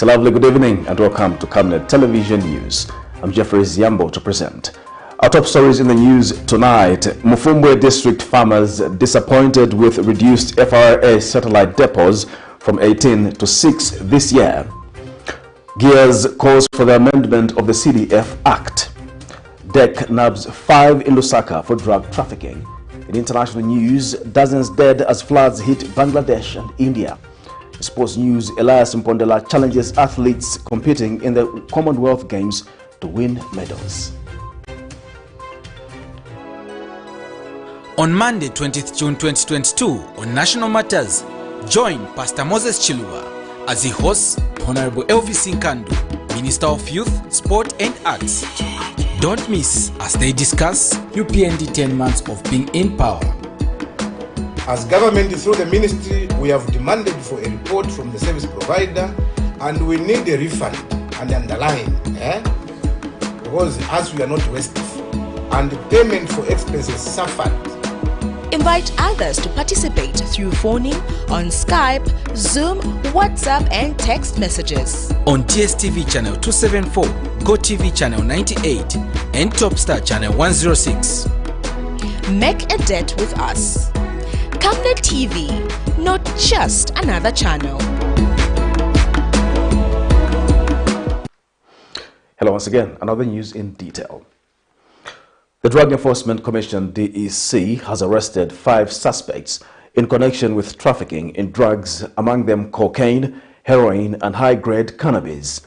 A lovely good evening and welcome to Camnet Television News. I'm Jeffrey Ziambo to present. Our top stories in the news tonight. MUFUMBWE district farmers disappointed with reduced FRA satellite depots from 18 to 6 this year. Gears calls for the amendment of the CDF Act. DEC nabs 5 in Lusaka for drug trafficking. In international news, dozens dead as floods hit Bangladesh and India. Sports news, ELIAS MPONDELA challenges athletes competing in the Commonwealth Games to win medals. On Monday, 20th June 2022, on National Matters, join Pastor Moses Chiluba as he hosts Honorable Elvis Nkandu, Minister of Youth, Sport and Arts. Don't miss as they discuss UPND 10 months of being in power. As government, through the ministry, we have demanded for a report from the service provider, and we need a refund and underline, because as we are not restive, and payment for expenses suffered. Invite others to participate through phoning, on Skype, Zoom, WhatsApp and text messages. On TSTV channel 274, GoTV channel 98 and Topstar channel 106. Make a date with us. Camnet TV, not just another channel. Hello once again, another news in detail. The Drug Enforcement Commission DEC has arrested 5 suspects in connection with trafficking in drugs, among them cocaine, heroin and high-grade cannabis.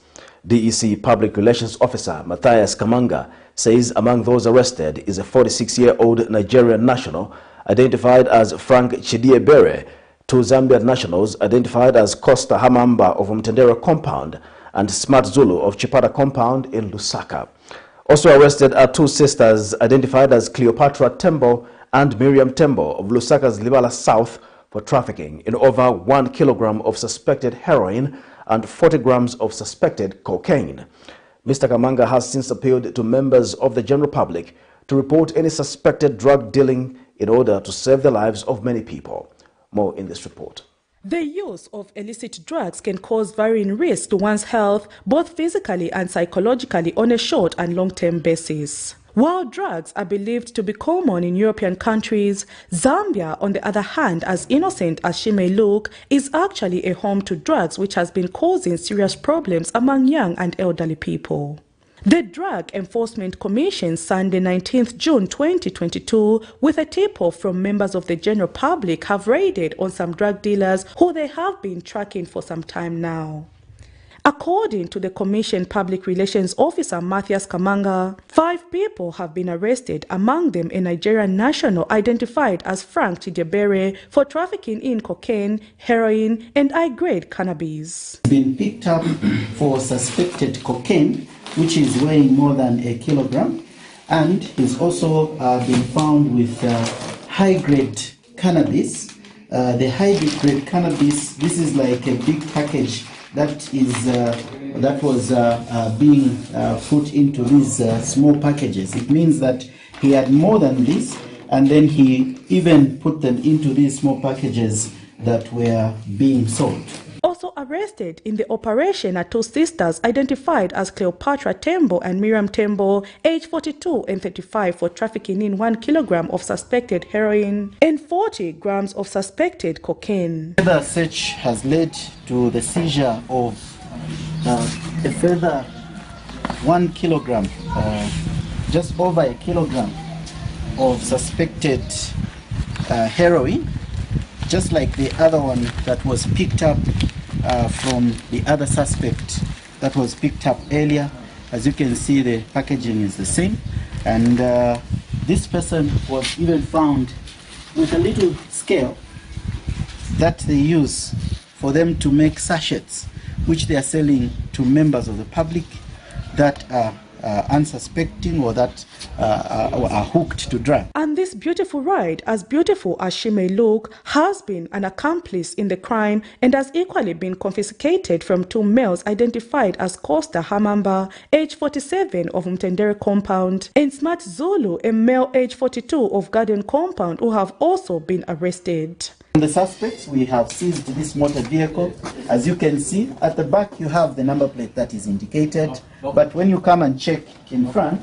DEC Public Relations Officer Matthias Kamanga says among those arrested is a 46-year-old Nigerian national identified as Frank Chidiebere, 2 Zambian nationals identified as Costa Hamamba of Mtendera Compound and Smart Zulu of Chipata Compound in Lusaka. Also arrested are 2 sisters identified as Cleopatra Tembo and Miriam Tembo of Lusaka's Libala South for trafficking in over 1 kilogram of suspected heroin and 40 grams of suspected cocaine. Mr. Kamanga has since appealed to members of the general public to report any suspected drug dealing in order to save the lives of many people. More in this report. The use of illicit drugs can cause varying risks to one's health, both physically and psychologically, on a short and long-term basis. While drugs are believed to be common in European countries, Zambia, on the other hand, as innocent as she may look, is actually a home to drugs which has been causing serious problems among young and elderly people. The Drug Enforcement Commission Sunday 19th June 2022, with a tip-off from members of the general public, have raided on some drug dealers who they have been tracking for some time now. According to the Commission Public Relations Officer Matthias Kamanga, 5 people have been arrested, among them a Nigerian national identified as Frank Chidiebere for trafficking in cocaine, heroin and high-grade cannabis. Been picked up for suspected cocaine, which is weighing more than 1 kilogram, and he's also been found with high-grade cannabis. The high-grade cannabis, this is like a big package that was being put into these small packages. It means that he had more than this, and then he even put them into these small packages that were being sold. Also arrested in the operation are 2 sisters identified as Cleopatra Tembo and Miriam Tembo, age 42 and 35, for trafficking in 1 kilogram of suspected heroin and 40 grams of suspected cocaine. The search has led to the seizure of a further 1 kilogram, just over 1 kilogram of suspected heroin, just like the other one that was picked up from the other suspect that was picked up earlier. As you can see, the packaging is the same, and this person was even found with a little scale that they use for them to make sachets, which they are selling to members of the public that are unsuspecting or that are hooked to drugs. And this beautiful ride, as beautiful as she may look, has been an accomplice in the crime and has equally been confiscated from 2 males identified as Costa Hamamba, age 47 of Mtendere Compound, and Smart Zulu, a male age 42 of Garden Compound, who have also been arrested. The suspects, we have seized this motor vehicle. As you can see, at the back you have the number plate that is indicated, but when you come and check in front,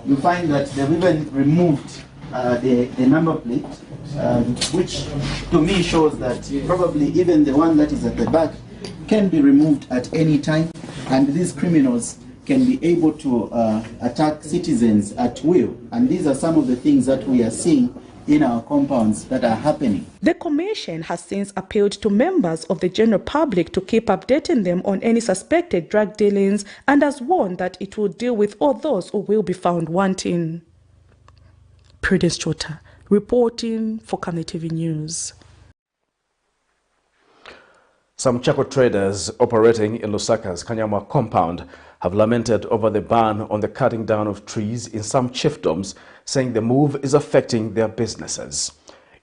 you find that they've even removed the number plate, which to me shows that probably even the one that is at the back can be removed at any time, and these criminals can be able to attack citizens at will. And these are some of the things that we are seeing in our compounds that are happening. The Commission has since appealed to members of the general public to keep updating them on any suspected drug dealings and has warned that it will deal with all those who will be found wanting. Prudence Chota, reporting for Camnet TV News. Some Chako traders operating in Lusaka's Kanyama compound have lamented over the ban on the cutting down of trees in some chiefdoms, saying the move is affecting their businesses.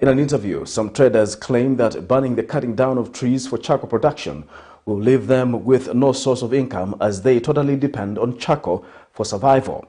In an interview, some traders claim that banning the cutting down of trees for Chako production will leave them with no source of income as they totally depend on Chako for survival.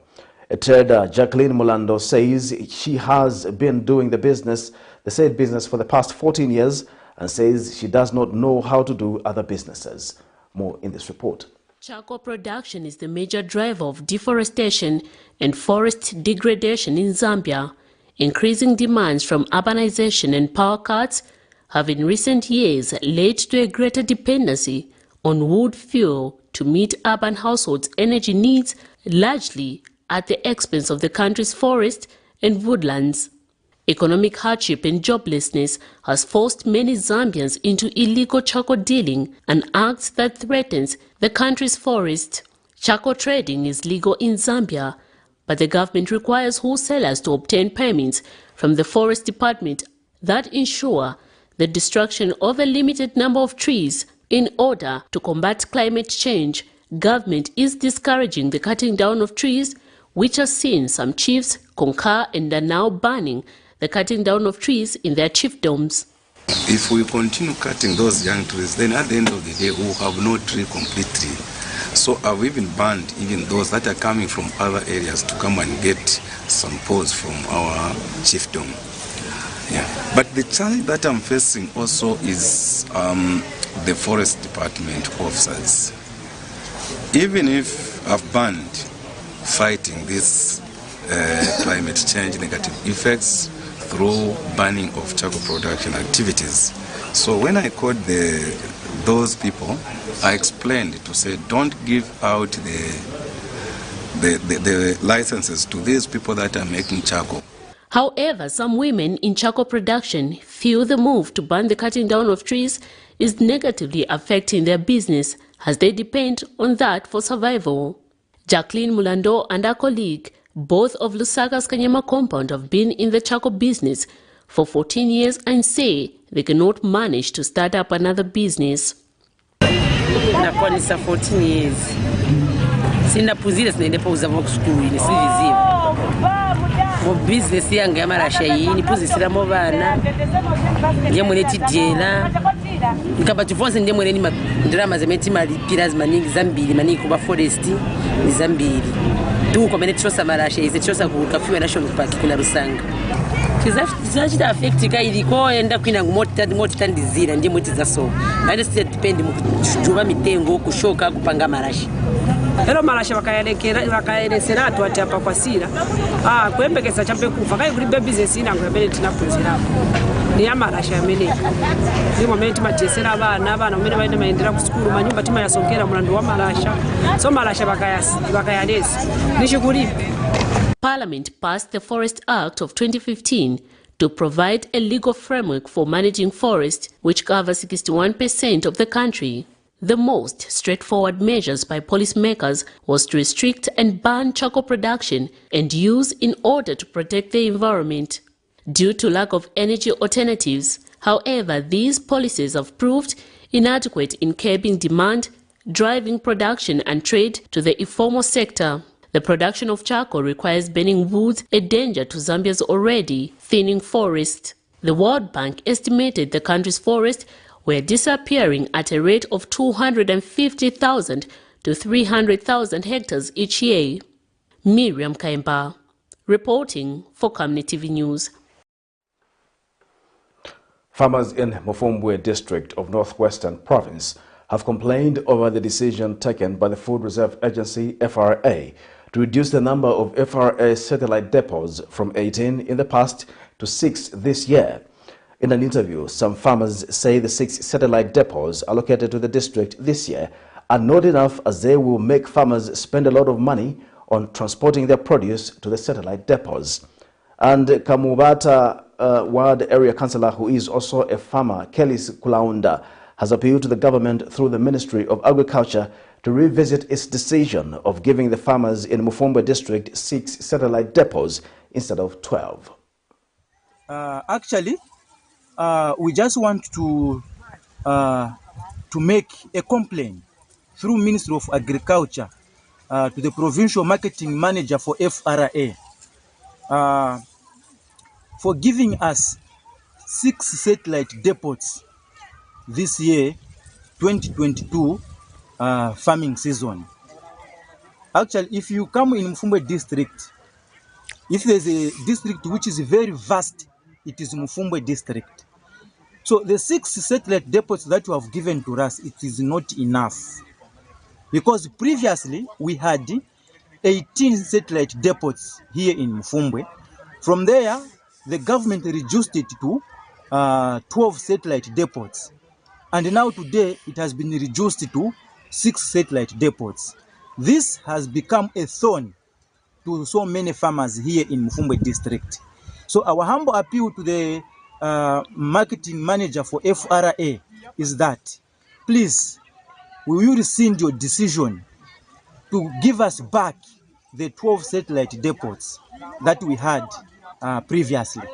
A trader, Jacqueline Mulando, says she has been doing the said business for the past 14 years and says she does not know how to do other businesses. More in this report. Chako production is the major driver of deforestation and forest degradation in Zambia. Increasing demands from urbanization and power cuts have in recent years led to a greater dependency on wood fuel to meet urban households' energy needs, largely at the expense of the country's forests and woodlands. Economic hardship and joblessness has forced many Zambians into illegal Chako dealing, an act that threatens the country's forest. Chako trading is legal in Zambia, but the government requires wholesalers to obtain permits from the Forest Department that ensure the destruction of a limited number of trees. In order to combat climate change, government is discouraging the cutting down of trees, which has seen some chiefs concur and are now banning the cutting down of trees in their chiefdoms. If we continue cutting those young trees, then at the end of the day, we will have no tree completely. So I've even banned even those that are coming from other areas to come and get some poles from our chiefdom. Yeah. But the challenge that I'm facing also is the forest department officers. Even if I've banned fighting this climate change negative effects through banning of Chako production activities. So when I called those people, I explained to say don't give out the licenses to these people that are making Chako. However, some women in Chako production feel the move to ban the cutting down of trees is negatively affecting their business as they depend on that for survival. Jacqueline Mulando and her colleague, both of Lusaka's Kanyama compound, have been in the Chako business for 14 years and say they cannot manage to start up another business. Nakonisa 14 years. Sinaphunzile sinaende pauza vokusukulu siliziva. Mo business yange yamarasha yini phunzisiramo bana. Ndiye mwene tidyela. Nkabati vonse ndiye mwene ni drama zemeti malipira zimaningi zambiri maniki kuba forest ni zambiri. Tukomene trosa marasha ize trosa kukafiwa national park kuna Rusanga. Kizachita affect ka iliko enda kwina ngomoti tandizira ndiye mweti zaso. Nande still depend mu kujuba mitengo kushoka kupanga marasha. Ero marasha bakayeresera ati apa kwa sira. Kwembekesa champe kufa kai kuri business ina ngabele tinaphunzira. Ni amarasha yameneka. Ni momenti matesera abana umene baende maendera ku school manyumba timayasongera mulando wa marasha. So marasha bakayalesi. Nishikulipe. Parliament passed the Forest Act of 2015 to provide a legal framework for managing forests, which covers 61% of the country. The most straightforward measures by policymakers was to restrict and ban Chako production and use in order to protect the environment. Due to lack of energy alternatives, however, these policies have proved inadequate in curbing demand, driving production and trade to the informal sector. The production of Chako requires burning wood, a danger to Zambia's already thinning forest. The World Bank estimated the country's forests were disappearing at a rate of 250,000 to 300,000 hectares each year. Miriam Kaimba, reporting for Camnet TV News. Farmers in MUFUMBWE district of Northwestern Province have complained over the decision taken by the Food Reserve Agency, FRA, to reduce the number of FRA satellite depots from 18 in the past to 6 this year. In an interview, some farmers say the 6 satellite depots allocated to the district this year are not enough, as they will make farmers spend a lot of money on transporting their produce to the satellite depots. And Kamubata Ward Area Councillor, who is also a farmer, Kelis Kulaunda, has appealed to the government through the Ministry of Agriculture to revisit its decision of giving the farmers in MUFUMBWE district 6 satellite depots instead of 12. We just want to make a complaint through Ministry of Agriculture to the Provincial Marketing Manager for FRA for giving us 6 satellite depots this year, 2022 farming season. Actually, if you come in MUFUMBWE district, if there's a district which is very vast, it is MUFUMBWE district. So the 6 satellite depots that you have given to us, it is not enough. Because previously we had 18 satellite depots here in MUFUMBWE. From there, the government reduced it to 12 satellite depots. And now today, it has been reduced to 6 satellite depots. This has become a thorn to so many farmers here in MUFUMBWE district. So our humble appeal to the marketing manager for FRA is that, please, we will rescind your decision to give us back the 12 satellite depots that we had previously.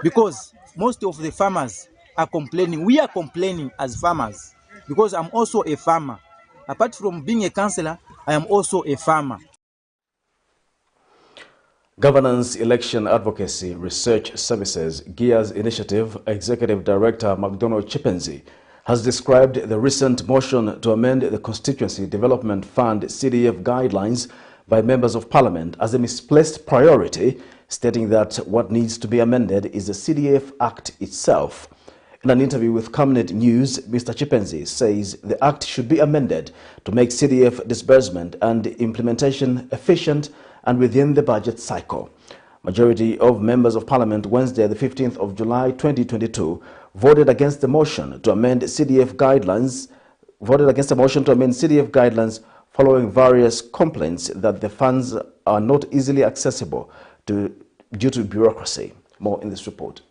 Because most of the farmers are complaining. We are complaining as farmers, because I'm also a farmer. Apart from being a councillor, I am also a farmer. Governance, Election Advocacy, Research Services, GEARS Initiative Executive Director McDonald Chipenzi has described the recent motion to amend the Constituency Development Fund CDF guidelines by members of Parliament as a misplaced priority, stating that what needs to be amended is the CDF Act itself. In an interview with Camnet News, Mr. Chipenzi says the Act should be amended to make CDF disbursement and implementation efficient and within the budget cycle. Majority of members of Parliament Wednesday, the 15th of July 2022, voted against the motion to amend CDF guidelines, following various complaints that the funds are not easily accessible due to bureaucracy. More in this report.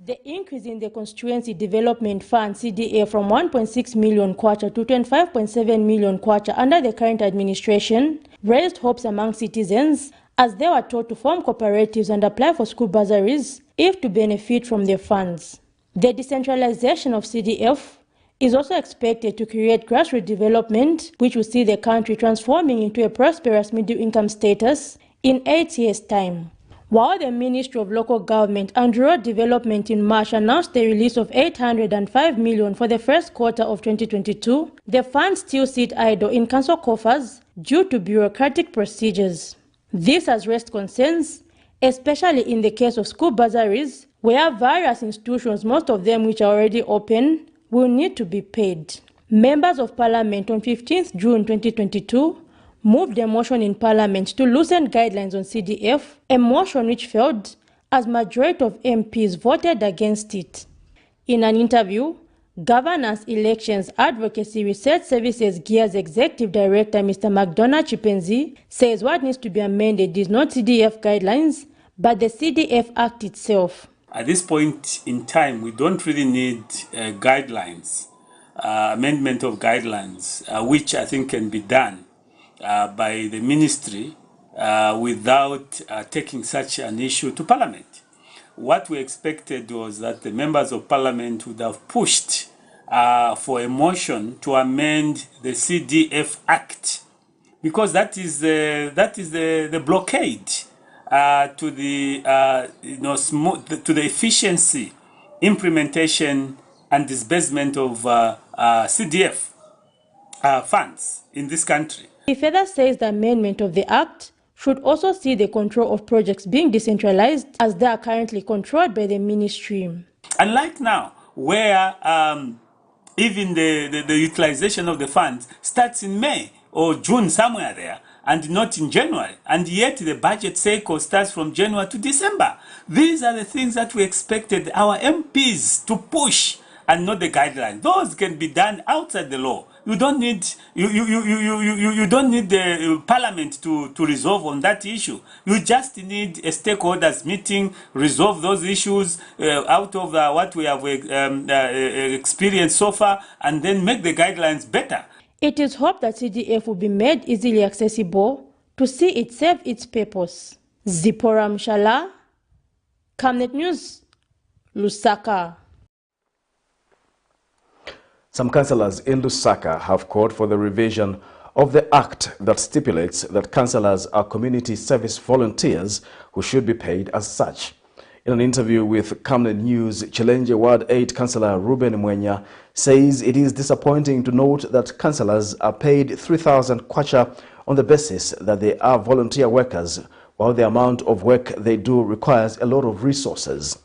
The increase in the Constituency Development Fund CDA from 1.6 million kwacha to 25.7 million kwacha under the current administration raised hopes among citizens, as they were told to form cooperatives and apply for school bursaries if to benefit from the funds. The decentralization of CDF is also expected to create grassroots development, which will see the country transforming into a prosperous middle-income status in 8 years' time. While the Ministry of Local Government and Rural Development in March announced the release of 805 million for the first quarter of 2022, the funds still sit idle in council coffers due to bureaucratic procedures. This has raised concerns, especially in the case of school bursaries, where various institutions, most of them which are already open, will need to be paid. Members of Parliament on 15th June 2022 moved a motion in Parliament to loosen guidelines on CDF, a motion which failed as majority of MPs voted against it. In an interview, Governance, Elections, Advocacy, Research Services GEARS Executive Director Mr. McDonald Chipenzi says what needs to be amended is not CDF guidelines, but the CDF Act itself. At this point in time, we don't really need guidelines, amendment of guidelines, which I think can be done by the ministry without taking such an issue to Parliament. What we expected was that the members of Parliament would have pushed for a motion to amend the CDF Act, because that is the blockade to the to the efficiency, implementation, and disbursement of CDF funds in this country. He further says the amendment of the Act should also see the control of projects being decentralized, as they are currently controlled by the ministry. Unlike now, where even the utilization of the funds starts in May or June, somewhere there, and not in January. And yet the budget cycle starts from January to December. These are the things that we expected our MPs to push, and not the guidelines. Those can be done outside the law. You don't need you don't need the parliament to resolve on that issue. You just need a stakeholders meeting, resolve those issues out of what we have experienced so far, and then make the guidelines better. It is hoped that CDF will be made easily accessible to see it serve its purpose. Zipporah Mshala, Camnet News, Lusaka. Some councillors in Lusaka have called for the revision of the act that stipulates that councillors are community service volunteers who should be paid as such. In an interview with Camnet News, Challenge Ward 8 Councillor Ruben Mwenya says it is disappointing to note that councillors are paid 3,000 kwacha on the basis that they are volunteer workers, while the amount of work they do requires a lot of resources.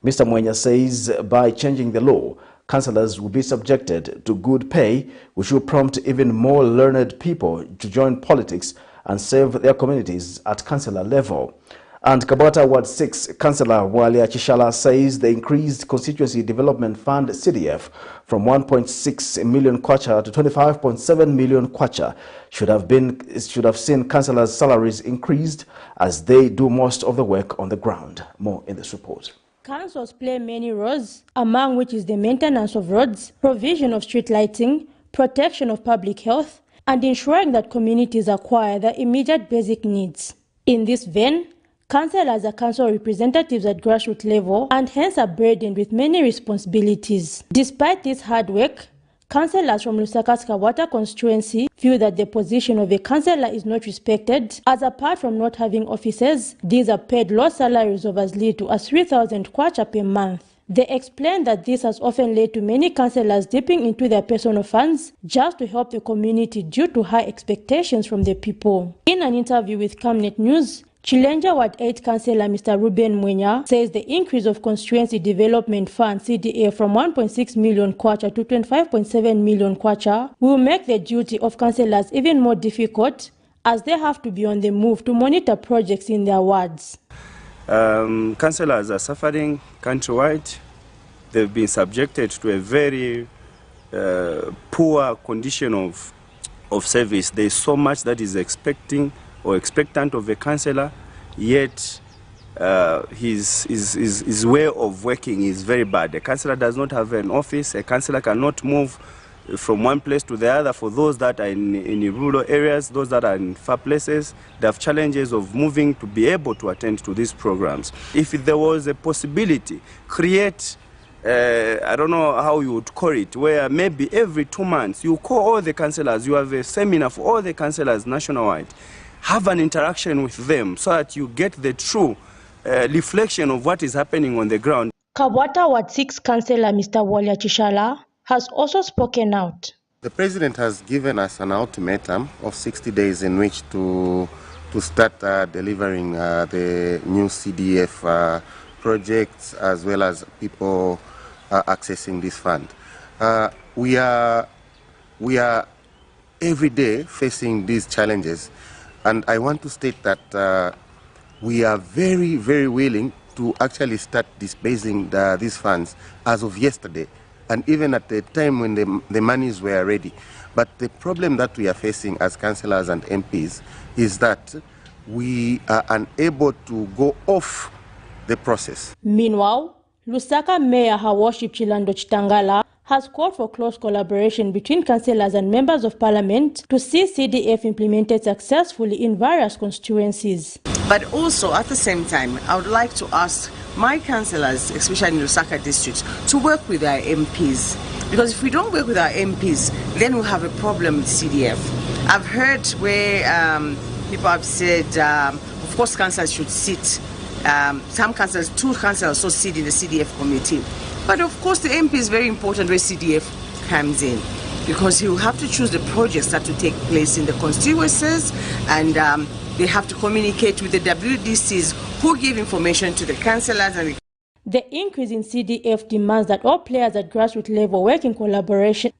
Mr. Mwenya says by changing the law, councillors will be subjected to good pay, which will prompt even more learned people to join politics and serve their communities at councillor level. And Kabata Ward 6 Councillor Walia Chishala says the increased Constituency Development Fund CDF from 1.6 million kwacha to 25.7 million kwacha should have seen councillors' salaries increased, as they do most of the work on the ground. More in this report. Councils play many roles, among which is the maintenance of roads, provision of street lighting, protection of public health, and ensuring that communities acquire the immediate basic needs. In this vein, councillors are council representatives at grassroots level and hence are burdened with many responsibilities. Despite this hard work, councillors from Lusaka's Kawata constituency feel that the position of a councillor is not respected, as apart from not having offices, these are paid low salaries of as little as 3,000 kwacha per month. They explain that this has often led to many councillors dipping into their personal funds just to help the community due to high expectations from the people. In an interview with Camnet News, Chilenja Ward 8 Councillor Mr. Ruben Mwenya says the increase of Constituency Development Fund CDA from 1.6 million kwacha to 25.7 million kwacha will make the duty of councillors even more difficult, as they have to be on the move to monitor projects in their wards. Councillors are suffering countrywide. They've been subjected to a very poor condition of service. There is so much that is expectant of a councillor, yet his way of working is very bad. A councillor does not have an office. A councillor cannot move from one place to the other. For those that are in rural areas, those that are in far places, they have challenges of moving to be able to attend to these programs. If there was a possibility, create I don't know how you would call it, where maybe every 2 months you call all the councillors, you have a seminar for all the councillors nationwide, have an interaction with them so that you get the true reflection of what is happening on the ground. Kabata Ward 6 Councillor Mr. Walia Chishala has also spoken out. The President has given us an ultimatum of 60 days in which to start delivering the new CDF projects, as well as people accessing this fund. We are every day facing these challenges, and I want to state that we are very, very willing to actually start disbursing these funds as of yesterday, and even at the time when the monies were ready. But the problem that we are facing as councillors and MPs is that we are unable to go off the process. Meanwhile, Lusaka Mayor Her Worship Chilando Chitangala has called for close collaboration between councillors and members of parliament to see CDF implemented successfully in various constituencies. But also, at the same time, I would like to ask my councillors, especially in Lusaka district, to work with our MPs. Because if we don't work with our MPs, then we'll have a problem with CDF. I've heard where people have said, of course, councillors should sit. Some councillors, 2 councillors also sit in the CDF committee. But of course, the MP is very important where CDF comes in, because he will have to choose the projects that will take place in the constituencies, and they have to communicate with the WDCs who give information to the councillors. The increase in CDF demands that all players at grassroots level work in collaboration.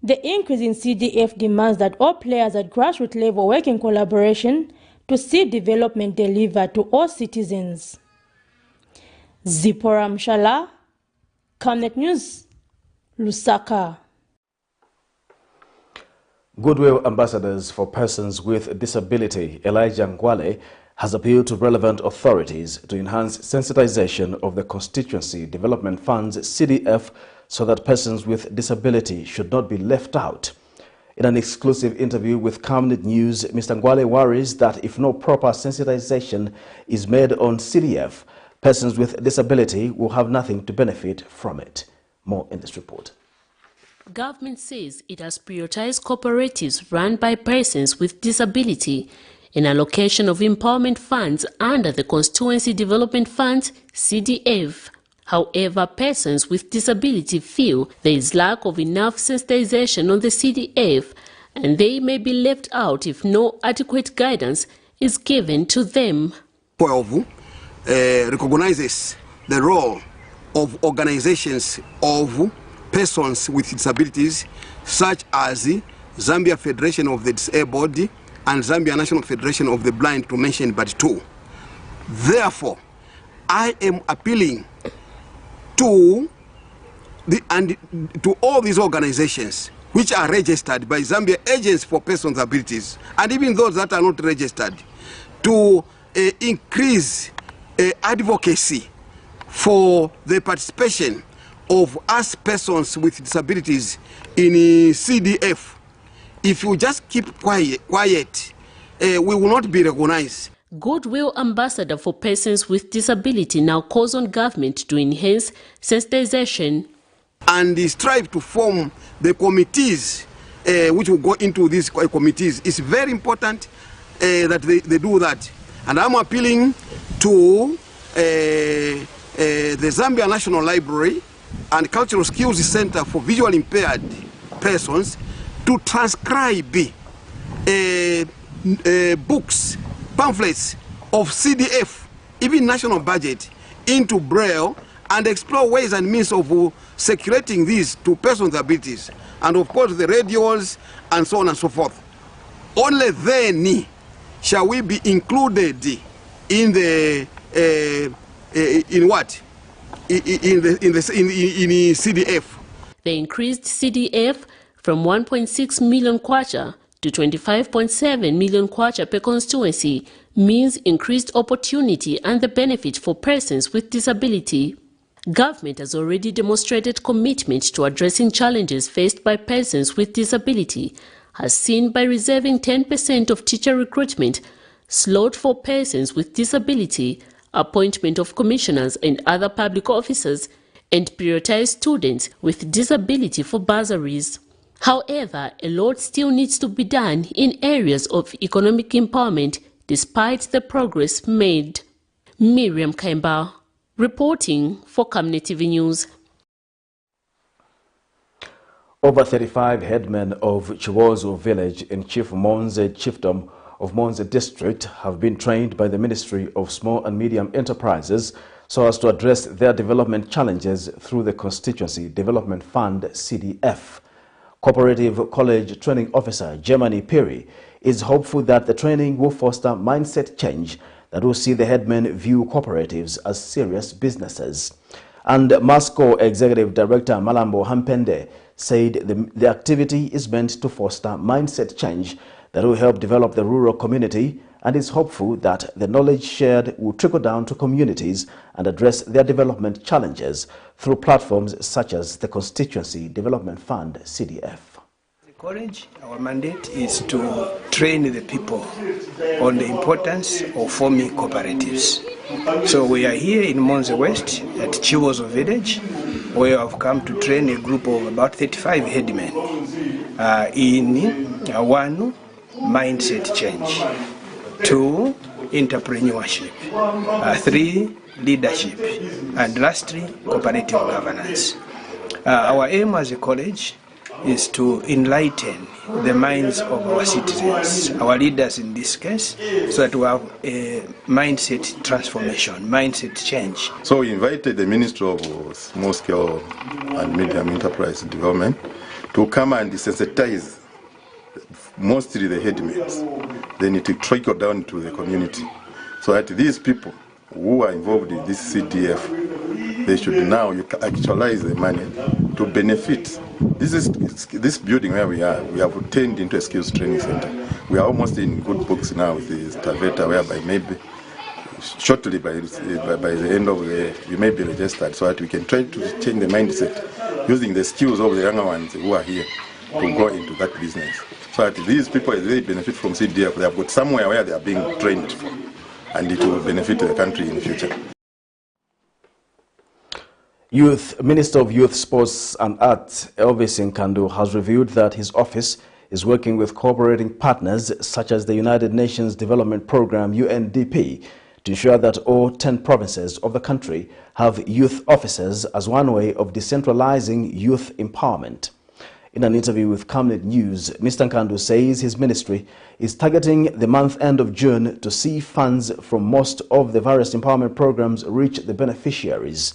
To see development delivered to all citizens. Zipporah Mshala, Camnet News, Lusaka. Goodwill Ambassadors for Persons with Disability, Elijah Ngwale, has appealed to relevant authorities to enhance sensitization of the Constituency Development Fund's CDF so that persons with disability should not be left out. In an exclusive interview with Camnet News, Mr. Ngwale worries that if no proper sensitization is made on CDF, persons with disability will have nothing to benefit from it. More in this report. Government says it has prioritized cooperatives run by persons with disability in allocation of empowerment funds under the Constituency Development Fund, CDF. However, persons with disability feel there is lack of enough sensitization on the CDF and they may be left out if no adequate guidance is given to them. 12 recognizes the role of organizations of persons with disabilities such as the Zambia Federation of the Disabled and Zambia National Federation of the Blind, to mention but two. Therefore, I am appealing to all these organizations which are registered by Zambia Agents for Persons with Abilities, and even those that are not registered, to increase advocacy for the participation of us persons with disabilities in CDF. If you just keep quiet, we will not be recognized. Goodwill Ambassador for Persons with Disability now calls on government to enhance sensitization and strive to form the committees which will go into these committees. It's very important that they do that. And I'm appealing to the Zambia National Library and Cultural Skills Center for Visually Impaired Persons to transcribe books, pamphlets of CDF, even national budget, into Braille and explore ways and means of circulating these to persons with abilities, and of course the radios and so on and so forth. Only then shall we be included in the in CDF. The increased CDF from 1.6 million kwacha to 25.7 million kwacha per constituency means increased opportunity and the benefit for persons with disability. Government has already demonstrated commitment to addressing challenges faced by persons with disability, as seen by reserving 10% of teacher recruitment slot for persons with disability, appointment of commissioners and other public officers, and prioritize students with disability for bursaries. However, a lot still needs to be done in areas of economic empowerment despite the progress made. Miriam Kaimba, reporting for Camnet TV News. Over 35 headmen of Chiwozo village in Chief Monze Chiefdom of Monze District have been trained by the Ministry of Small and Medium Enterprises so as to address their development challenges through the Constituency Development Fund CDF. Cooperative College Training Officer Germany Piri is hopeful that the training will foster mindset change that will see the headmen view cooperatives as serious businesses. And MASCO Executive Director Malambo Hampende said the activity is meant to foster mindset change that will help develop the rural community, and is hopeful that the knowledge shared will trickle down to communities and address their development challenges through platforms such as the Constituency Development Fund, CDF. The college, our mandate is to train the people on the importance of forming cooperatives. So we are here in Monze West at Chiwozo village, where I've come to train a group of about 35 headmen in one, mindset change, 2, entrepreneurship, 3, leadership, and lastly, cooperative governance. Our aim as a college is to enlighten the minds of our citizens, our leaders in this case, so that we have a mindset transformation, mindset change. So we invited the Ministry of Small Scale and Medium Enterprise Development to come and desensitize mostly the headmates, then it trickle down to the community, so that these people who are involved in this CDF, they should now actualize the money to benefit. This building where we are, we have turned into a skills training center. We are almost in good books now with the Taveta, whereby maybe shortly by the end of the year we may be registered, so that we can try to change the mindset using the skills of the younger ones who are here to go into that business. So that these people, as they benefit from CDF, they have got somewhere where they are being trained from, and it will benefit the country in the future. Minister of Youth, Sports and Arts, Elvis Nkandu, has revealed that his office is working with cooperating partners such as the United Nations Development Programme, UNDP, to ensure that all 10 provinces of the country have youth officers as one way of decentralizing youth empowerment. In an interview with Camnet News, Mr. Nkandu says his ministry is targeting the month end of June to see funds from most of the various empowerment programs reach the beneficiaries.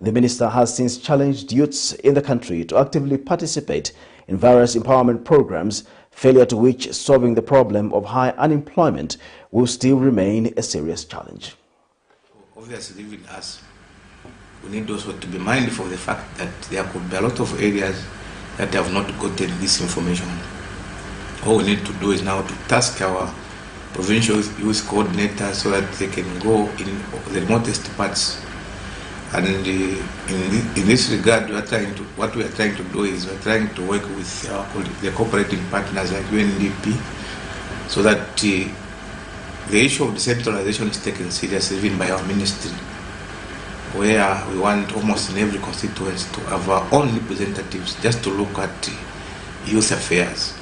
The minister has since challenged youths in the country to actively participate in various empowerment programs, failure to which solving the problem of high unemployment will still remain a serious challenge. Obviously, even us, we need also to be mindful of the fact that there could be a lot of areas that have not gotten this information. All we need to do is now to task our provincial youth coordinators so that they can go in the remotest parts. And in this regard, what we are trying to do is we are trying to work with the cooperating partners like UNDP, so that the issue of decentralization is taken seriously even by our ministry, where we want almost in every constituency to have our own representatives just to look at youth affairs.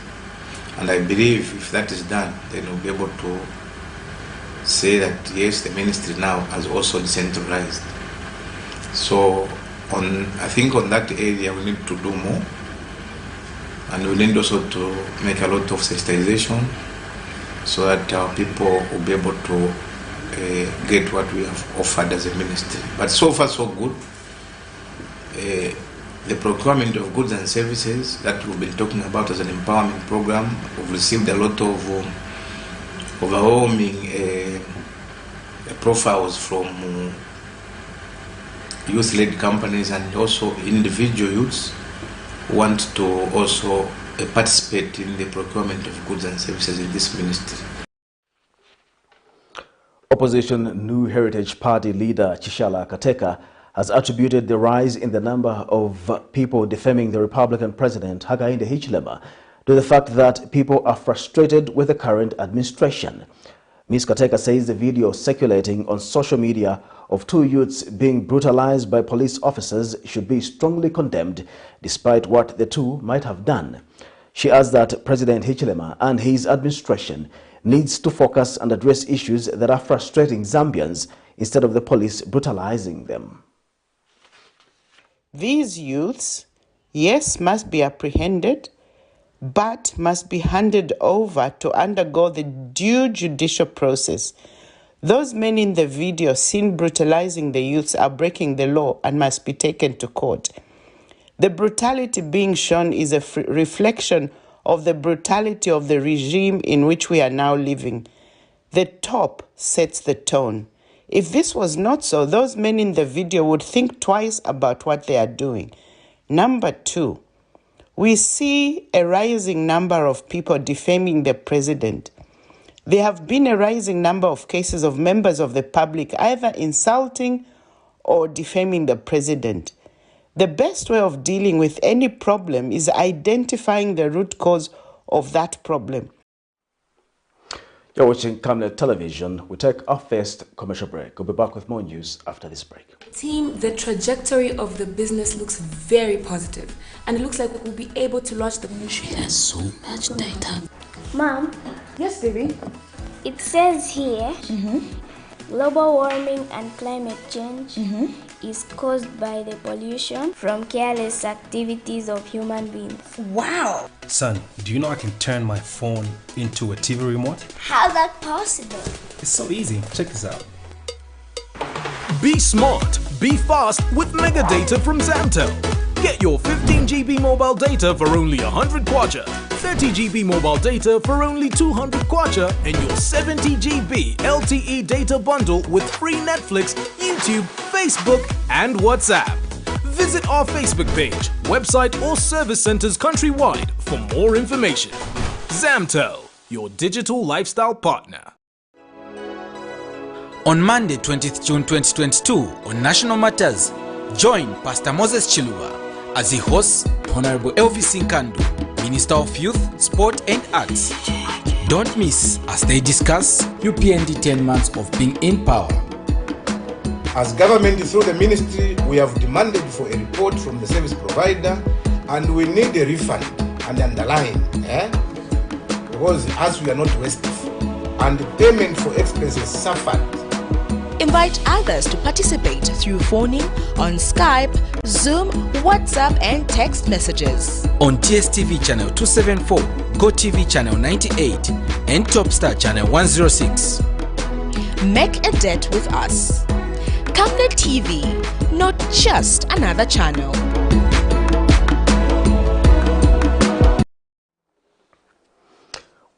And I believe if that is done, then we'll be able to say that yes, the ministry now has also decentralized. So I think on that area we need to do more, and we need also to make a lot of sensitization so that our people will be able to get what we have offered as a ministry. But so far so good. The procurement of goods and services that we've been talking about as an empowerment program, we've received a lot of overwhelming profiles from youth-led companies and also individual youths who want to also participate in the procurement of goods and services in this ministry. Opposition New Heritage Party leader Chishala Kateka has attributed the rise in the number of people defaming the Republican President Hakainde Hichilema to the fact that people are frustrated with the current administration. Ms. Kateka says the video circulating on social media of two youths being brutalized by police officers should be strongly condemned, despite what the two might have done. She adds that President Hichilema and his administration needs to focus and address issues that are frustrating Zambians instead of the police brutalizing them. These youths, yes, must be apprehended, but must be handed over to undergo the due judicial process. Those men in the video seen brutalizing the youths are breaking the law and must be taken to court. The brutality being shown is a reflection of the brutality of the regime in which we are now living. The top sets the tone. If this was not so, those men in the video would think twice about what they are doing. Number two, we see a rising number of people defaming the president. There have been a rising number of cases of members of the public either insulting or defaming the president. The best way of dealing with any problem is identifying the root cause of that problem. You're watching Camnet Television. We take our first commercial break. We'll be back with more news after this break. Team, the trajectory of the business looks very positive, and it looks like we'll be able to launch the... She has so much data. Mom? Yes, baby? It says here, global warming and climate change is caused by the pollution from careless activities of human beings. Wow! Son, do you know I can turn my phone into a TV remote? How's that possible? It's so easy. Check this out. Be smart, be fast with mega data from Zamtel. Get your 15 GB mobile data for only 100 kwacha, 30 GB mobile data for only 200 kwacha, and your 70 GB LTE data bundle with free Netflix, YouTube, Facebook, and WhatsApp. Visit our Facebook page, website, or service centers countrywide for more information. Zamtel, your digital lifestyle partner. On Monday, 20th June 2022, on National Matters, join Pastor Moses Chiluba as he hosts Honorable Elvis Nkandu, Minister of Youth, Sport and Arts. Don't miss as they discuss UPND 10 months of being in power. As government through the ministry, we have demanded for a report from the service provider, and we need a refund and underline, because as we are not restive, and the payment for expenses suffered. Invite others to participate through phoning, on Skype, Zoom, WhatsApp and text messages. On TSTV channel 274, GoTV channel 98 and Topstar channel 106. Make a date with us. Camnet TV, not just another channel.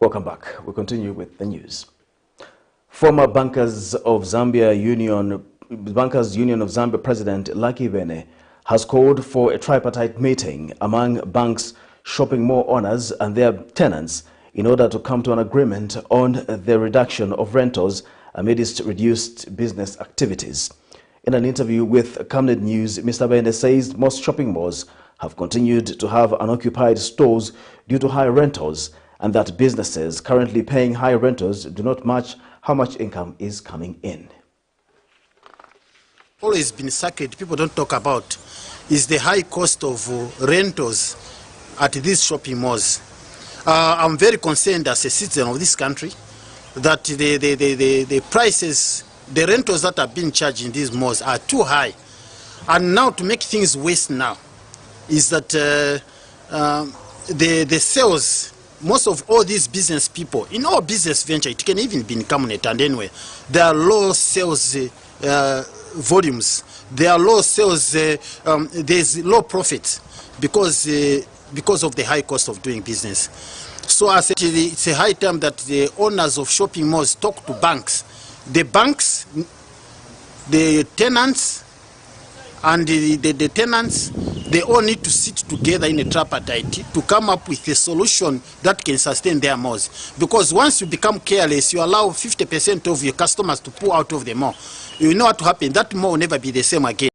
Welcome back. We continue with the news. Former Bankers Union of Zambia President Lucky Bene has called for a tripartite meeting among banks, shopping mall owners and their tenants in order to come to an agreement on the reduction of rentals amidst reduced business activities. In an interview with Camnet News, Mr. Bene says most shopping malls have continued to have unoccupied stores due to high rentals, and that businesses currently paying high rentals do not match how much income is coming in. Always been circled, people don't talk about, is the high cost of rentals at these shopping malls. I'm very concerned as a citizen of this country that the prices, the rentals that are being charged in these malls are too high. And now to make things worse now is that the sales, most of all these business people, in all business venture, it can even be in Camnet and anyway, there are low sales volumes, there are low sales, there's low profits because of the high cost of doing business. So I said it's a high time that the owners of shopping malls talk to banks. The banks, the tenants, and the tenants, they all need to sit together in a tripartite to come up with a solution that can sustain their malls. Because once you become careless, you allow 50% of your customers to pull out of the mall. You know what will happen. That mall will never be the same again.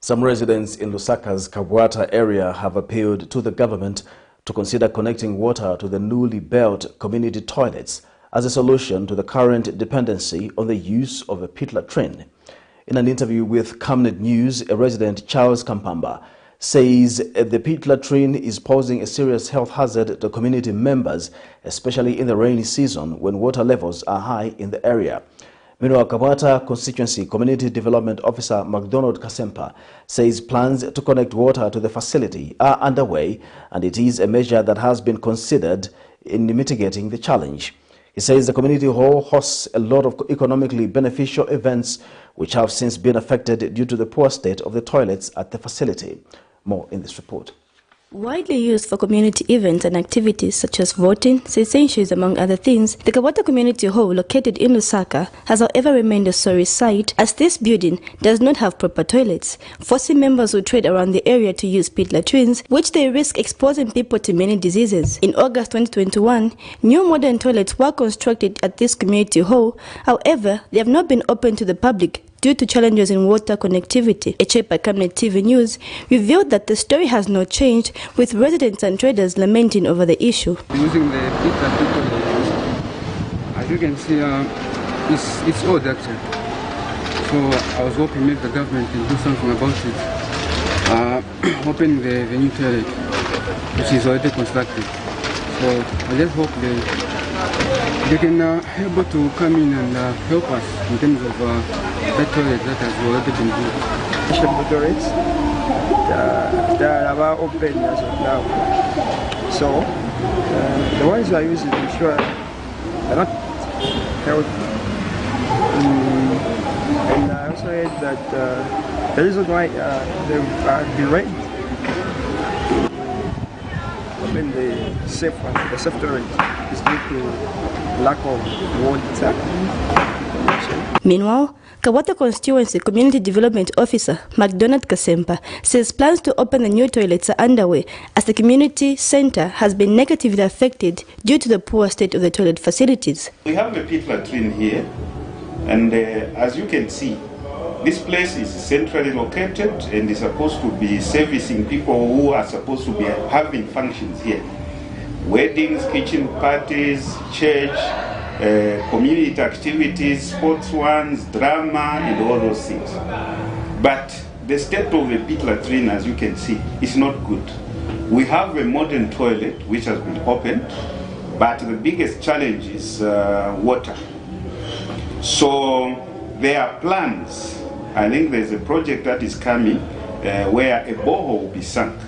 Some residents in Lusaka's Kabwata area have appealed to the government to consider connecting water to the newly built community toilets as a solution to the current dependency on the use of a pit latrine. In an interview with Camnet News, a resident, Charles Kampamba, says the pit latrine is posing a serious health hazard to community members, especially in the rainy season when water levels are high in the area. Meanwhile, Kabwata Constituency Community Development Officer McDonald Kasempa says plans to connect water to the facility are underway, and it is a measure that has been considered in mitigating the challenge. He says the community hall hosts a lot of economically beneficial events which have since been affected due to the poor state of the toilets at the facility. More in this report. Widely used for community events and activities such as voting, citizenship, among other things, the Kabwata Community Hall located in Lusaka has however remained a sorry sight, as this building does not have proper toilets, forcing members who trade around the area to use pit latrines, which they risk exposing people to many diseases. In August 2021, new modern toilets were constructed at this community hall. However, they have not been open to the public due to challenges in water connectivity. A check by Camnet TV News revealed that the story has not changed, with residents and traders lamenting over the issue. Using the pit latrine, as you can see, it's old actually. So I was hoping maybe the government can do something about it. Opening the new toilet, which is already constructed. So I just hope they can able to come in and help us in terms of That toilet that has already been built. Toilets that are open as of now. So the ones we are using, I'm sure, are not healthy. And I also heard that the reason why they've been ready to open the safe toilet is due to lack of water. Meanwhile, Kawata Constituency Community Development Officer McDonald Kasempa says plans to open the new toilets are underway as the community centre has been negatively affected due to the poor state of the toilet facilities. We have a pit latrine here, and as you can see, this place is centrally located and is supposed to be servicing people who are supposed to be having functions here. Weddings, kitchen parties, church, community activities, sports ones, drama, and all those things. But the state of the pit latrine, as you can see, is not good. We have a modern toilet which has been opened, but the biggest challenge is water. So there are plans. I think there's a project that is coming where a borehole will be sunk,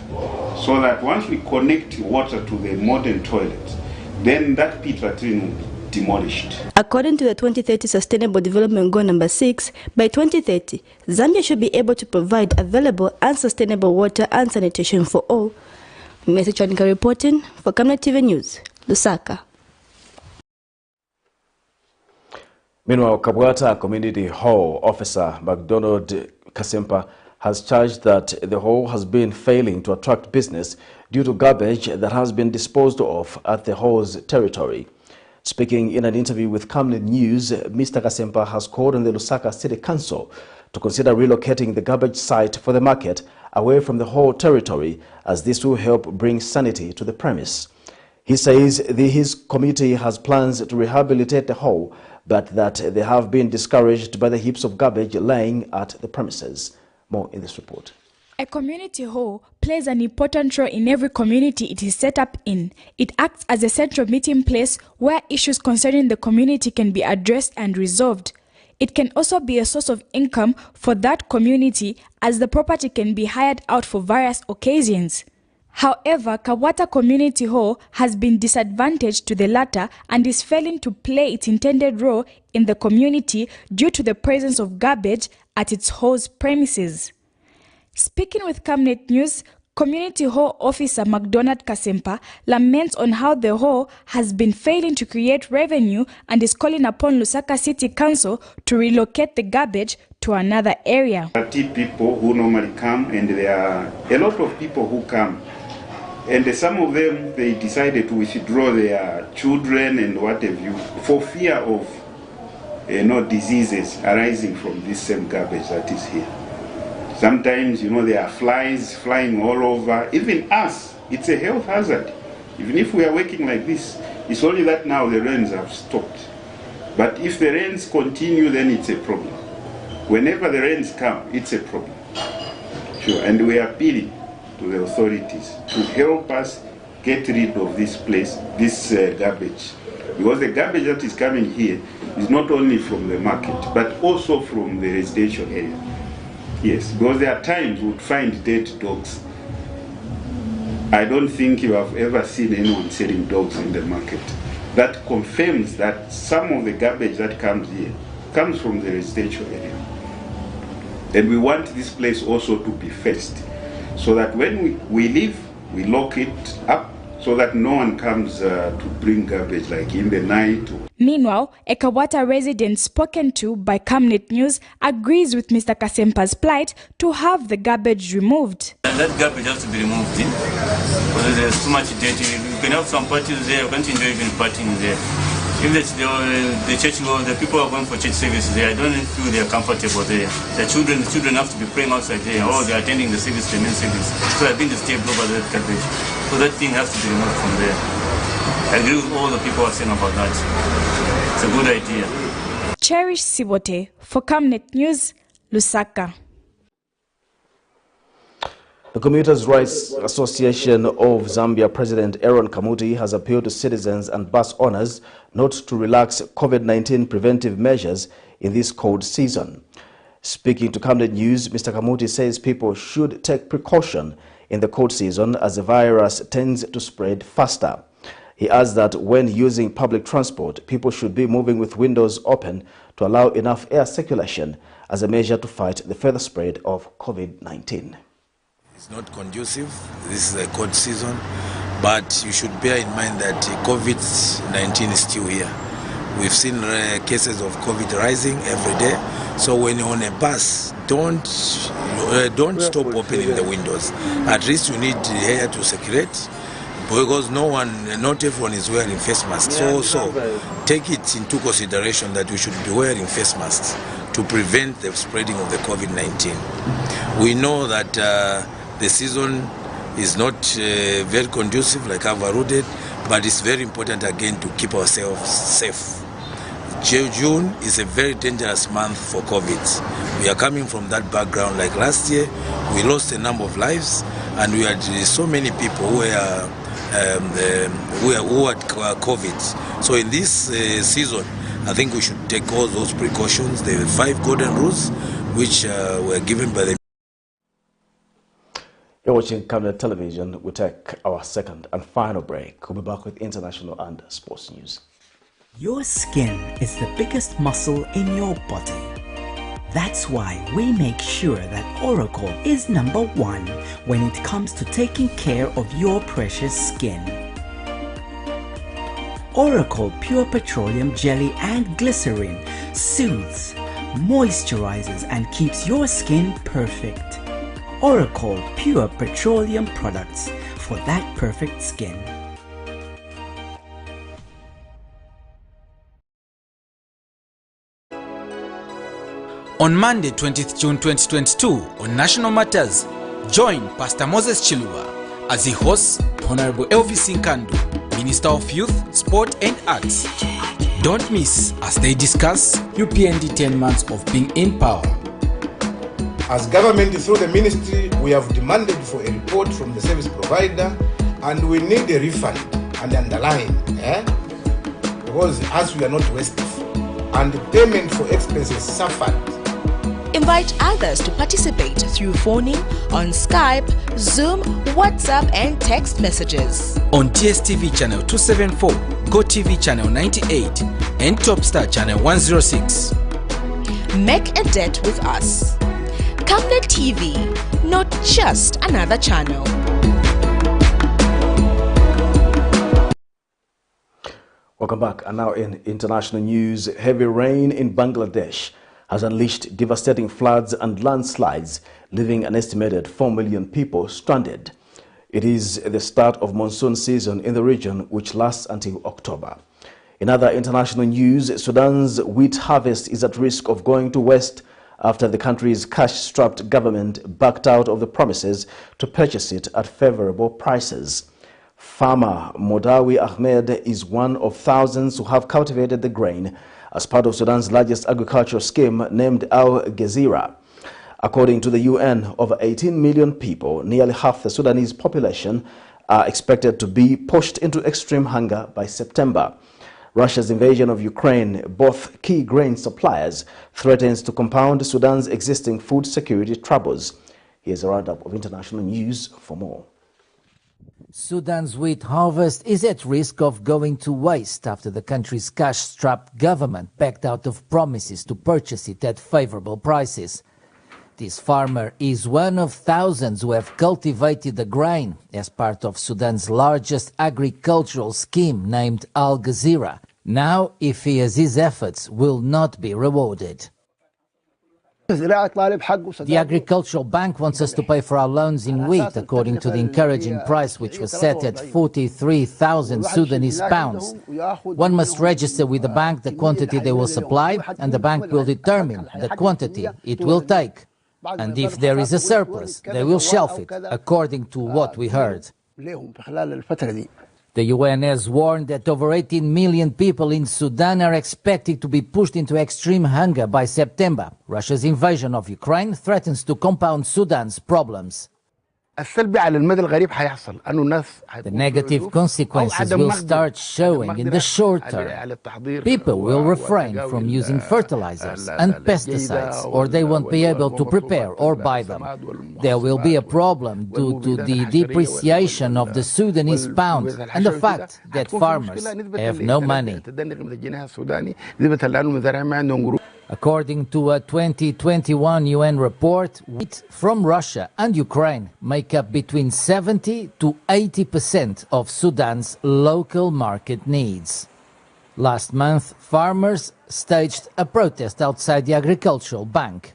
so that once we connect water to the modern toilet, then that pit latrine will be demolished. According to the 2030 Sustainable Development Goal number 6, by 2030, Zambia should be able to provide available and sustainable water and sanitation for all. Message Chanika reporting for Camnet TV News, Lusaka. Meanwhile, Kabwata Community Hall Officer McDonald Kasempa has charged that the hall has been failing to attract business due to garbage that has been disposed of at the hall's territory. Speaking in an interview with Camnet News, Mr. Kasempa has called on the Lusaka City Council to consider relocating the garbage site for the market away from the hall territory, as this will help bring sanity to the premise. He says his committee has plans to rehabilitate the hall, but that they have been discouraged by the heaps of garbage lying at the premises. More in this report. A community hall plays an important role in every community it is set up in. It acts as a central meeting place where issues concerning the community can be addressed and resolved. It can also be a source of income for that community, as the property can be hired out for various occasions. However, Kawata Community Hall has been disadvantaged to the latter and is failing to play its intended role in the community due to the presence of garbage at its hall's premises. Speaking with Camnet News, Community Hall Officer McDonald Kasempa laments on how the hall has been failing to create revenue and is calling upon Lusaka City Council to relocate the garbage to another area. 30 people who normally come, and there are a lot of people who come. And some of them, they decided to withdraw their children and what have you, for fear of diseases arising from this same garbage that is here. Sometimes, there are flies flying all over. Even us, it's a health hazard. Even if we are working like this, it's only that now the rains have stopped. But if the rains continue, then it's a problem. Whenever the rains come, it's a problem. Sure, and we are appealing to the authorities to help us get rid of this place, this garbage. Because the garbage that is coming here is not only from the market, but also from the residential area. Yes, because there are times we would find dead dogs. I don't think you have ever seen anyone selling dogs in the market. That confirms that some of the garbage that comes here comes from the residential area. And we want this place also to be fenced, so that when we leave, we lock it up, so that no one comes to bring garbage like in the night. Meanwhile, a Kawata resident spoken to by Camnet News agrees with Mr. Kasempa's plight to have the garbage removed. That garbage has to be removed, because there's too much dirty. You can have some parties there, you can't enjoy even partying there. If the church goes, the people are going for church services there, I don't feel they are comfortable there. The children have to be praying outside there, or they are attending the service, the main service. So I think they stay over that garbage. So that thing has to be removed from there. I agree with all the people who are saying about that. It's a good idea. Cherish Sibote for Camnet News, Lusaka. The Commuters' Rights Association of Zambia President Aaron Kamuti has appealed to citizens and bus owners not to relax COVID-19 preventive measures in this cold season. Speaking to Camnet News, Mr. Kamuti says people should take precaution in the cold season as the virus tends to spread faster. He adds that when using public transport, people should be moving with windows open to allow enough air circulation as a measure to fight the further spread of COVID-19. It's not conducive. This is a cold season, but you should bear in mind that COVID-19 is still here. We've seen cases of COVID rising every day. So when you're on a bus, don't stop opening the windows. At least you need air to circulate, because not everyone is wearing face masks. So take it into consideration that we should be wearing face masks to prevent the spreading of the COVID-19. We know that the season is not very conducive, like I've alluded, but it's very important again to keep ourselves safe. June is a very dangerous month for COVID. We are coming from that background. Like last year, we lost a number of lives, and we had so many people who had COVID. So in this season, I think we should take all those precautions. The 5 golden rules, which were given by the. You're watching Camnet Television. We take our second and final break. We'll be back with international and sports news. Your skin is the biggest muscle in your body. That's why we make sure that Oracle is #1 when it comes to taking care of your precious skin. Oracle Pure Petroleum Jelly and Glycerin soothes, moisturizes and keeps your skin perfect. Oracle Pure Petroleum products for that perfect skin. On Monday, 20th June 2022, on National Matters, join Pastor Moses Chiluba as he hosts Honorable Elvis Nkandu, Minister of Youth, Sport and Arts. Don't miss as they discuss UPND 10 months of being in power. As government through the ministry, we have demanded for a report from the service provider, and we need a refund and underline, because as we are not West, and the payment for expenses suffered. Invite others to participate through phoning, on Skype, Zoom, WhatsApp and text messages. On DSTV channel 274, GoTV channel 98 and Topstar channel 106. Make a date with us. Camnet TV, not just another channel. Welcome back. And now in international news, heavy rain in Bangladesh has unleashed devastating floods and landslides, leaving an estimated 4 million people stranded. It is the start of monsoon season in the region, which lasts until October. In other international news, Sudan's wheat harvest is at risk of going to waste after the country's cash-strapped government backed out of the promises to purchase it at favorable prices. Farmer Modawi Ahmed is one of thousands who have cultivated the grain as part of Sudan's largest agricultural scheme named Al Gezira. According to the UN, over 18 million people, nearly half the Sudanese population, are expected to be pushed into extreme hunger by September. Russia's invasion of Ukraine, both key grain suppliers, threatens to compound Sudan's existing food security troubles. Here's a roundup of international news for more. Sudan's wheat harvest is at risk of going to waste after the country's cash-strapped government backed out of promises to purchase it at favorable prices. This farmer is one of thousands who have cultivated the grain as part of Sudan's largest agricultural scheme named Al Gezira. Now he fears his efforts will not be rewarded. The agricultural bank wants us to pay for our loans in wheat according to the encouraging price, which was set at 43,000 Sudanese pounds. One must register with the bank the quantity they will supply, and the bank will determine the quantity it will take. And if there is a surplus, they will shelf it, according to what we heard. The UN has warned that over 18 million people in Sudan are expected to be pushed into extreme hunger by September. Russia's invasion of Ukraine threatens to compound Sudan's problems. The negative consequences will start showing in the short term. People will refrain from using fertilizers and pesticides, or they won't be able to prepare or buy them. There will be a problem due to the depreciation of the Sudanese pound and the fact that farmers have no money. According to a 2021 UN report, wheat from Russia and Ukraine make up between 70 to 80% of Sudan's local market needs. Last month, farmers staged a protest outside the Agricultural Bank.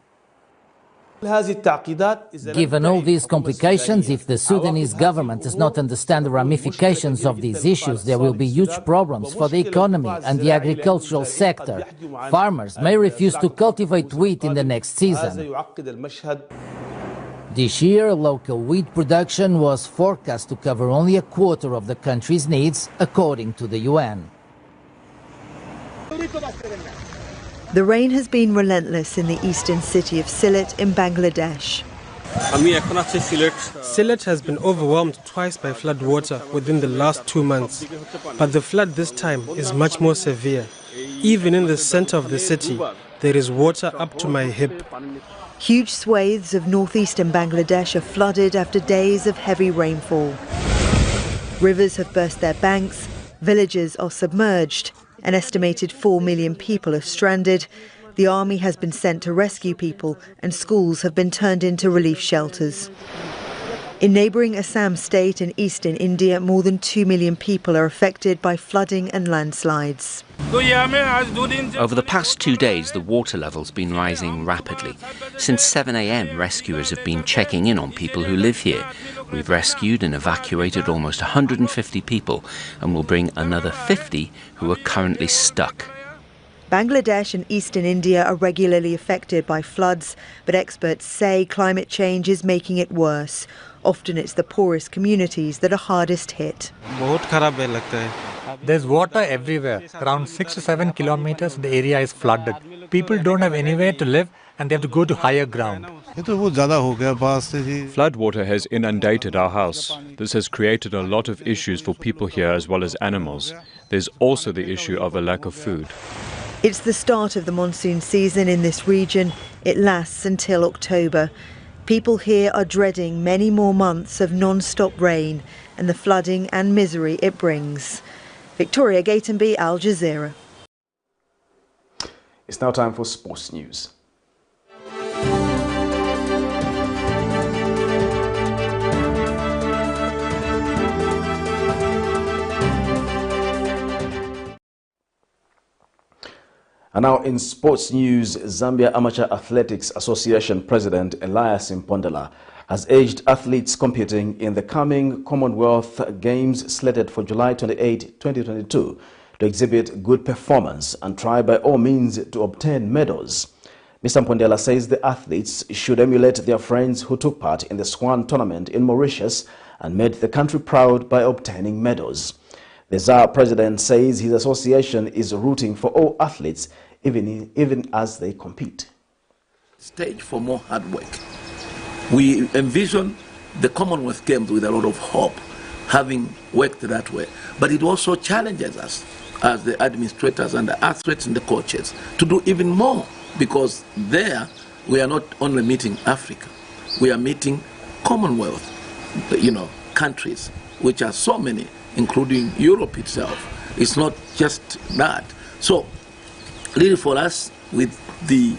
Given all these complications, if the Sudanese government does not understand the ramifications of these issues, there will be huge problems for the economy and the agricultural sector. Farmers may refuse to cultivate wheat in the next season. This year, local wheat production was forecast to cover only a quarter of the country's needs, according to the UN. The rain has been relentless in the eastern city of Sylhet in Bangladesh. Sylhet has been overwhelmed twice by flood water within the last 2 months, but the flood this time is much more severe. Even in the center of the city, there is water up to my hip. Huge swathes of northeastern Bangladesh are flooded after days of heavy rainfall. Rivers have burst their banks, villages are submerged. An estimated 4 million people are stranded. The army has been sent to rescue people and schools have been turned into relief shelters. In neighbouring Assam state in eastern India, more than 2 million people are affected by flooding and landslides. Over the past 2 days, the water level's been rising rapidly. Since 7 a.m, rescuers have been checking in on people who live here. We've rescued and evacuated almost 150 people and will bring another 50 who are currently stuck. Bangladesh and eastern India are regularly affected by floods, but experts say climate change is making it worse. Often it's the poorest communities that are hardest hit. There's water everywhere. Around 6 to 7 kilometers, the area is flooded. People don't have anywhere to live and they have to go to higher ground. Floodwater has inundated our house. This has created a lot of issues for people here as well as animals. There's also the issue of a lack of food. It's the start of the monsoon season in this region. It lasts until October. People here are dreading many more months of non-stop rain and the flooding and misery it brings. Victoria Gatenby, Al Jazeera. It's now time for sports news. And now in sports news, Zambia Amateur Athletics Association President ELIAS MPONDELA has urged athletes competing in the coming Commonwealth Games slated for July 28, 2022 to exhibit good performance and try by all means to obtain medals. Mr. MPONDELA says the athletes should emulate their friends who took part in the Swan tournament in Mauritius and made the country proud by obtaining medals. The ZAR president says his association is rooting for all athletes even as they compete. Stage for more hard work. We envision the Commonwealth Games with a lot of hope, having worked that way. But it also challenges us as the administrators and the athletes and the coaches to do even more, because there we are not only meeting Africa, we are meeting Commonwealth, countries, which are so many, including Europe itself. It's not just that. So, really for us, with the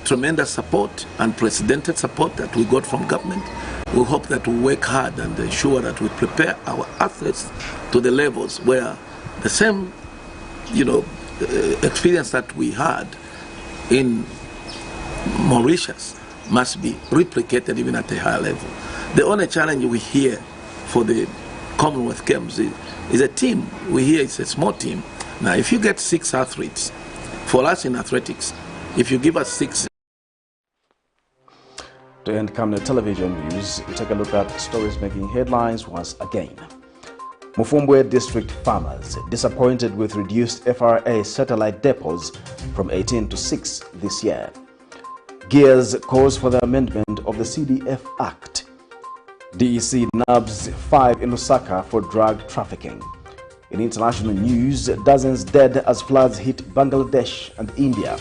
tremendous support, unprecedented support that we got from government, we hope that we work hard and ensure that we prepare our athletes to the levels where the same, experience that we had in Mauritius must be replicated even at a higher level. The only challenge we hear for the Commonwealth Games is a team. We hear it's a small team. Now, if you get 6 athletes, for us in athletics, if you give us 6. To end Camnet television news, we take a look at stories making headlines once again. MUFUMBWE district farmers disappointed with reduced FRA satellite depots from 18 to 6 this year. Gears calls for the amendment of the CDF Act. DEC nabs 5 in Lusaka for drug trafficking. In international news, dozens dead as floods hit Bangladesh and India.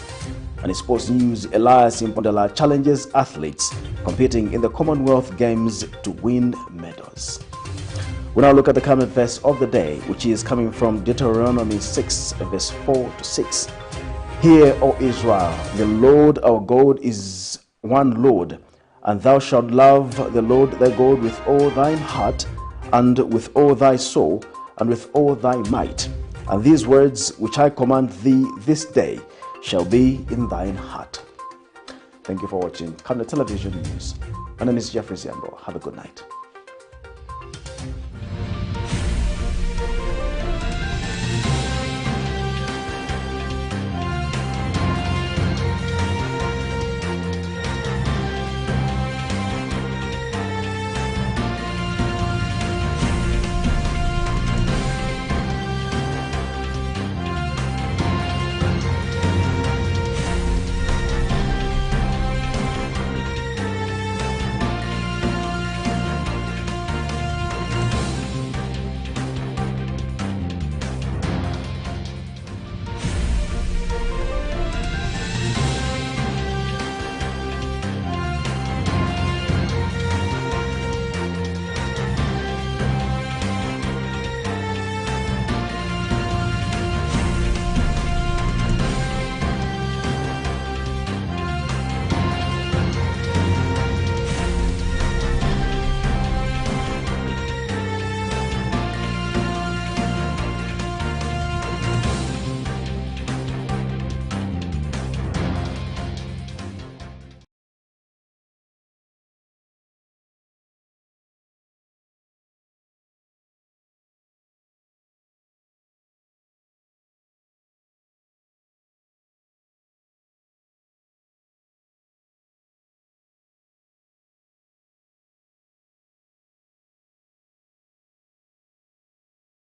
And in sports news, ELIAS MPONDELA challenges athletes competing in the Commonwealth Games to win medals. We now look at the Camnet verse of the day, which is coming from Deuteronomy 6, verse 4 to 6. Hear, O Israel, the Lord our God is one Lord, and thou shalt love the Lord thy God with all thine heart, and with all thy soul, and with all thy might. And these words which I command thee this day shall be in thine heart. Thank you for watching Camnet Television News. My name is Jeffrey Ziambo. Have a good night.